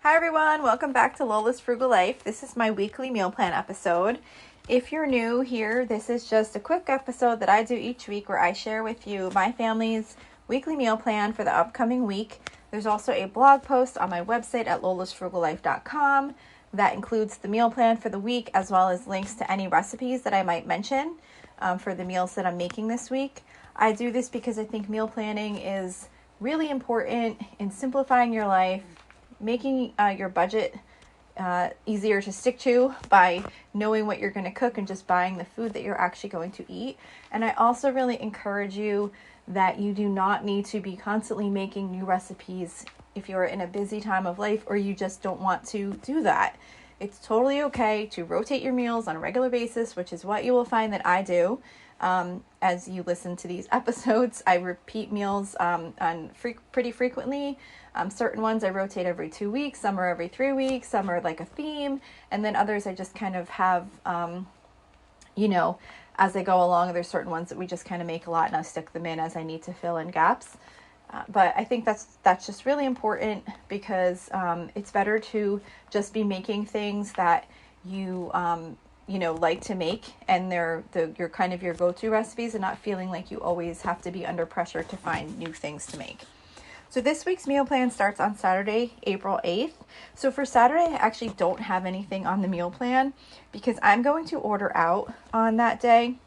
Hi everyone, welcome back to Lola's Frugal Life. This is my weekly meal plan episode. If you're new here, this is just a quick episode that I do each week where I share with you my family's weekly meal plan for the upcoming week. There's also a blog post on my website at lolasfrugallife.com that includes the meal plan for the week as well as links to any recipes that I might mention for the meals that I'm making this week. I do this because I think meal planning is really important in simplifying your life, making your budget easier to stick to by knowing what you're going to cook and just buying the food that you're actually going to eat. And I also really encourage you that you do not need to be constantly making new recipes if you're in a busy time of life or you just don't want to do that. It's totally okay to rotate your meals on a regular basis, which is what you will find that I do. As you listen to these episodes, I repeat meals pretty frequently. Certain ones I rotate every 2 weeks, some are every 3 weeks, some are like a theme, and then others I just kind of have, as I go along. There's certain ones that we just kind of make a lot and I stick them in as I need to fill in gaps. But I think that's just really important because it's better to just be making things that you like to make, and they're your kind of your go-to recipes, and not feeling like you always have to be under pressure to find new things to make. So this week's meal plan starts on Saturday, April 8th. So for Saturday, I actually don't have anything on the meal plan because I'm going to order out on that day.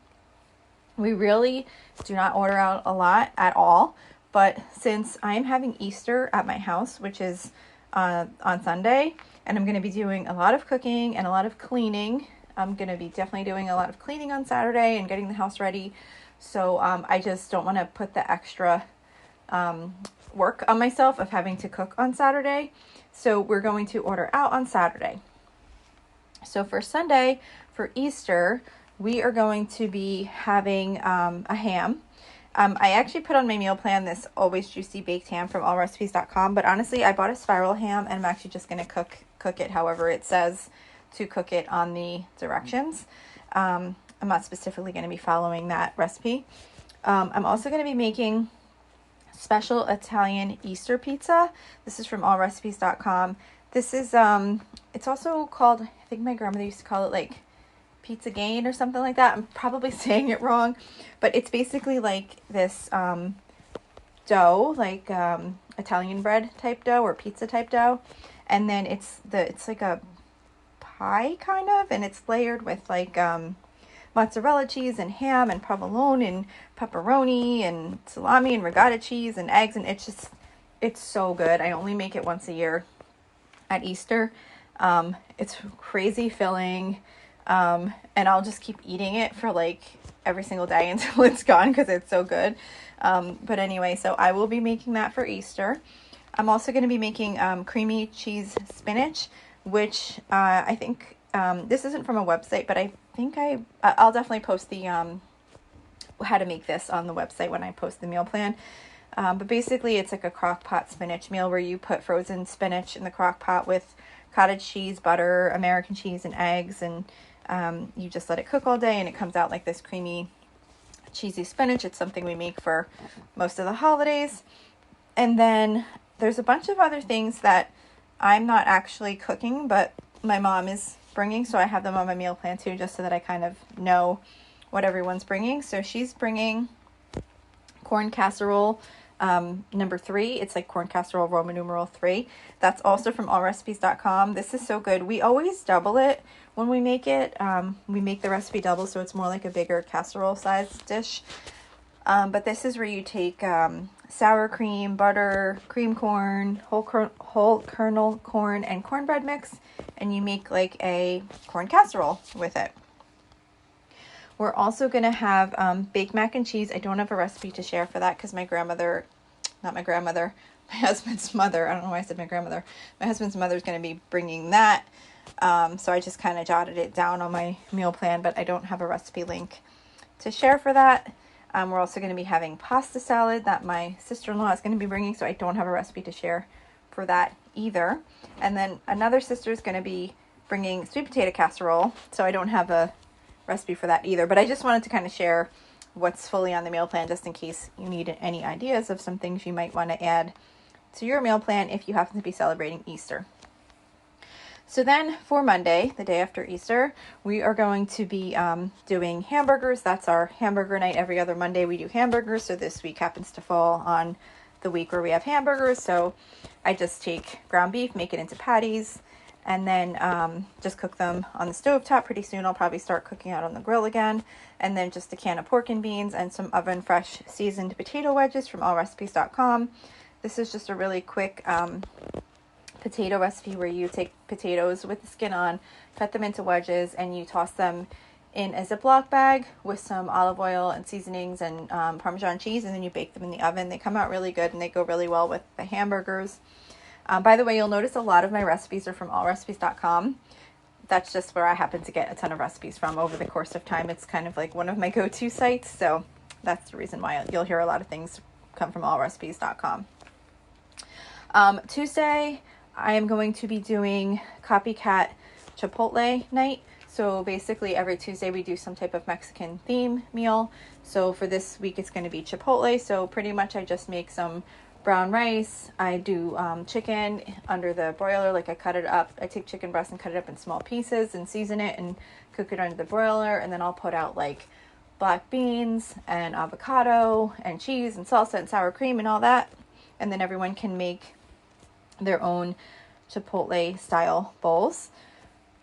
We really do not order out a lot at all, but since I'm having Easter at my house, which is on Sunday, and I'm going to be doing a lot of cooking and a lot of cleaning. I'm going to be definitely doing a lot of cleaning on Saturday and getting the house ready. So I just don't want to put the extra work on myself of having to cook on Saturday. So we're going to order out on Saturday. So for Sunday, for Easter, we are going to be having a ham. I actually put on my meal plan this always juicy baked ham from allrecipes.com, but honestly, I bought a spiral ham and I'm actually just going to cook it however it says to cook it on the directions. I'm not specifically going to be following that recipe. I'm also going to be making special Italian Easter pizza. This is from allrecipes.com. This is, it's also called, I think my grandmother used to call it like pizza gain or something like that. I'm probably saying it wrong, but it's basically like this dough, like Italian bread type dough or pizza type dough. And then it's like a pie kind of, and it's layered with like mozzarella cheese and ham and provolone and pepperoni and salami and ricotta cheese and eggs, and it's so good. I only make it once a year at Easter. It's crazy filling, and I'll just keep eating it for like every single day until it's gone because it's so good. But anyway, so I will be making that for Easter. I'm also going to be making creamy cheese spinach, which I think this isn't from a website, but I think I'll definitely post the how to make this on the website when I post the meal plan. But basically, it's like a crock pot spinach meal where you put frozen spinach in the crock pot with cottage cheese, butter, American cheese, and eggs, and you just let it cook all day, and it comes out like this creamy, cheesy spinach. It's something we make for most of the holidays. And then there's a bunch of other things that I'm not actually cooking, but my mom is bringing, so I have them on my meal plan too, just so that I kind of know what everyone's bringing. So she's bringing corn casserole number 3. It's like corn casserole Roman numeral 3. That's also from allrecipes.com. This is so good. We always double it when we make it. We make the recipe double, so it's more like a bigger casserole size dish. But this is where you take sour cream, butter, cream corn, whole kernel corn, and cornbread mix, and you make like a corn casserole with it. We're also going to have baked mac and cheese. I don't have a recipe to share for that because my husband's mother, I don't know why I said my grandmother, my husband's mother is going to be bringing that. So I just kind of jotted it down on my meal plan, but I don't have a recipe link to share for that. We're also going to be having pasta salad that my sister-in-law is going to be bringing, so I don't have a recipe to share for that either. And then another sister is going to be bringing sweet potato casserole, so I don't have a recipe for that either. But I just wanted to kind of share what's fully on the meal plan just in case you need any ideas of some things you might want to add to your meal plan if you happen to be celebrating Easter. So then for Monday, the day after Easter, we are going to be doing hamburgers. That's our hamburger night. Every other Monday we do hamburgers. So this week happens to fall on the week where we have hamburgers. So I just take ground beef, make it into patties, and then just cook them on the stovetop. Pretty soon I'll probably start cooking out on the grill again. And then just a can of pork and beans and some oven fresh seasoned potato wedges from allrecipes.com. This is just a really quick potato recipe where you take potatoes with the skin on, cut them into wedges, and you toss them in a Ziploc bag with some olive oil and seasonings and Parmesan cheese, and then you bake them in the oven. They come out really good and they go really well with the hamburgers. By the way, you'll notice a lot of my recipes are from allrecipes.com. That's just where I happen to get a ton of recipes from over the course of time. It's kind of like one of my go-to sites, so that's the reason why you'll hear a lot of things come from allrecipes.com. Tuesday, I am going to be doing copycat Chipotle night. So basically every Tuesday we do some type of Mexican theme meal. So for this week it's going to be Chipotle. So pretty much I just make some brown rice. I do chicken under the broiler. Like I cut it up. I take chicken breast and cut it up in small pieces and season it and cook it under the broiler. And then I'll put out like black beans and avocado and cheese and salsa and sour cream and all that. And then everyone can make their own Chipotle style bowls.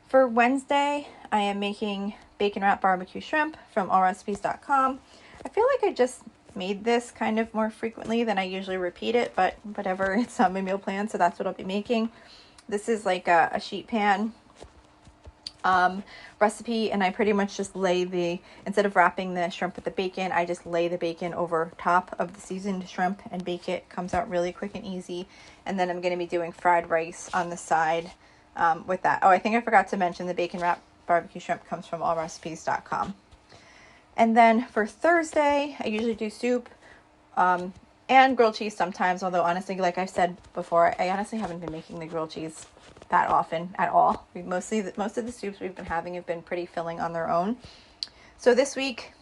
For Wednesday, I am making bacon wrap barbecue shrimp from allrecipes.com. I feel like I just made this kind of more frequently than I usually repeat it, but whatever, it's on my meal plan, so that's what I'll be making. This is like a sheet pan recipe, and I pretty much just lay instead of wrapping the shrimp with the bacon, I just lay the bacon over top of the seasoned shrimp and bake it. Comes out really quick and easy. And then I'm going to be doing fried rice on the side with that. Oh, I think I forgot to mention the bacon wrap barbecue shrimp comes from allrecipes.com. And then for Thursday, I usually do soup and grilled cheese sometimes, although honestly, like I've said before, I honestly haven't been making the grilled cheese that often at all. Most of the soups we've been having have been pretty filling on their own. So this week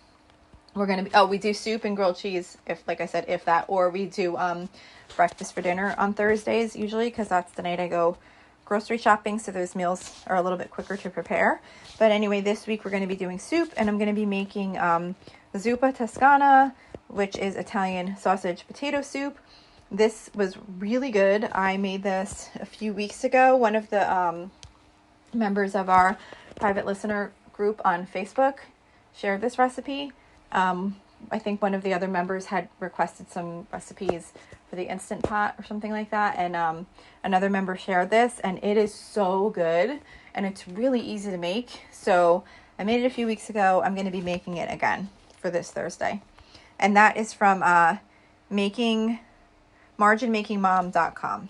we're going to be, we do soup and grilled cheese, if, like I said, if that, or we do breakfast for dinner on Thursdays usually, because that's the night I go grocery shopping, so those meals are a little bit quicker to prepare. But anyway, this week we're going to be doing soup, and I'm going to be making zuppa toscana, which is Italian sausage potato soup. This was really good. I made this a few weeks ago. One of the members of our private listener group on Facebook shared this recipe. I think one of the other members had requested some recipes for the Instant Pot or something like that. And another member shared this, and it is so good. And it's really easy to make. So I made it a few weeks ago. I'm going to be making it again for this Thursday. And that is from marginmakingmom.com.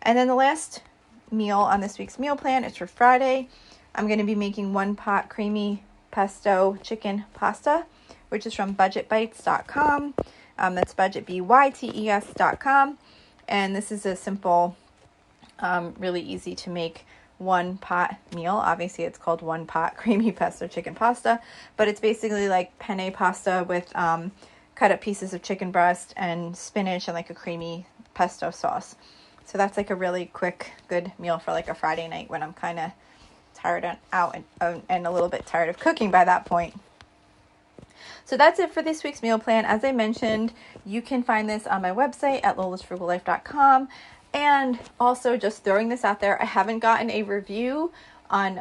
And then the last meal on this week's meal plan is for Friday. I'm going to be making 1-pot creamy pesto chicken pasta, which is from budgetbites.com. That's budgetbytes.com. And this is a simple, really easy to make 1-pot meal. Obviously it's called 1-pot creamy pesto chicken pasta, but it's basically like penne pasta with cut up pieces of chicken breast and spinach and like a creamy pesto sauce. So that's like a really quick, good meal for like a Friday night when I'm kind of tired out and a little bit tired of cooking by that point. So that's it for this week's meal plan. As I mentioned, you can find this on my website at lolasfrugallife.com. And also just throwing this out there, I haven't gotten a review on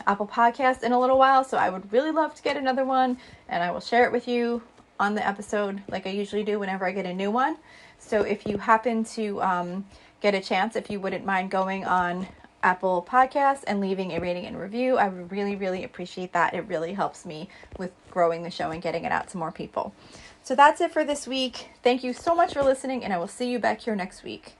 Apple Podcasts in a little while, so I would really love to get another one, and I will share it with you on the episode like I usually do whenever I get a new one. So if you happen to get a chance, if you wouldn't mind going on Apple Podcasts and leaving a rating and review, I would really, really appreciate that. It really helps me with growing the show and getting it out to more people. So that's it for this week. Thank you so much for listening, and I will see you back here next week.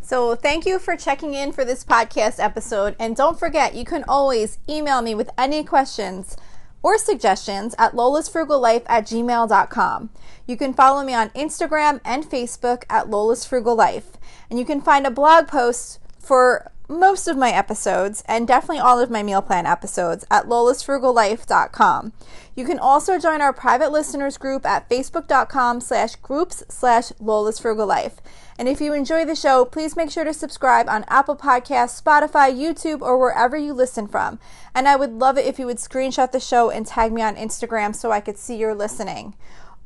So thank you for checking in for this podcast episode. And don't forget, you can always email me with any questions or suggestions at lolasfrugallife@gmail.com. You can follow me on Instagram and Facebook at lolasfrugallife. And you can find a blog post for most of my episodes, and definitely all of my meal plan episodes, at lolasfrugallife.com. You can also join our private listeners group at facebook.com/groups/lolasfrugallife. And if you enjoy the show, please make sure to subscribe on Apple Podcasts, Spotify, YouTube, or wherever you listen from. And I would love it if you would screenshot the show and tag me on Instagram so I could see you're listening.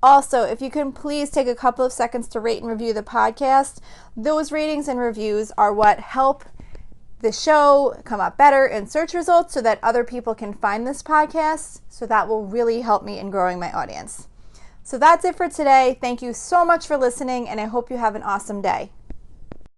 Also, if you can please take a couple of seconds to rate and review the podcast. Those ratings and reviews are what help the show come up better in search results so that other people can find this podcast. So that will really help me in growing my audience. So that's it for today. Thank you so much for listening, and I hope you have an awesome day.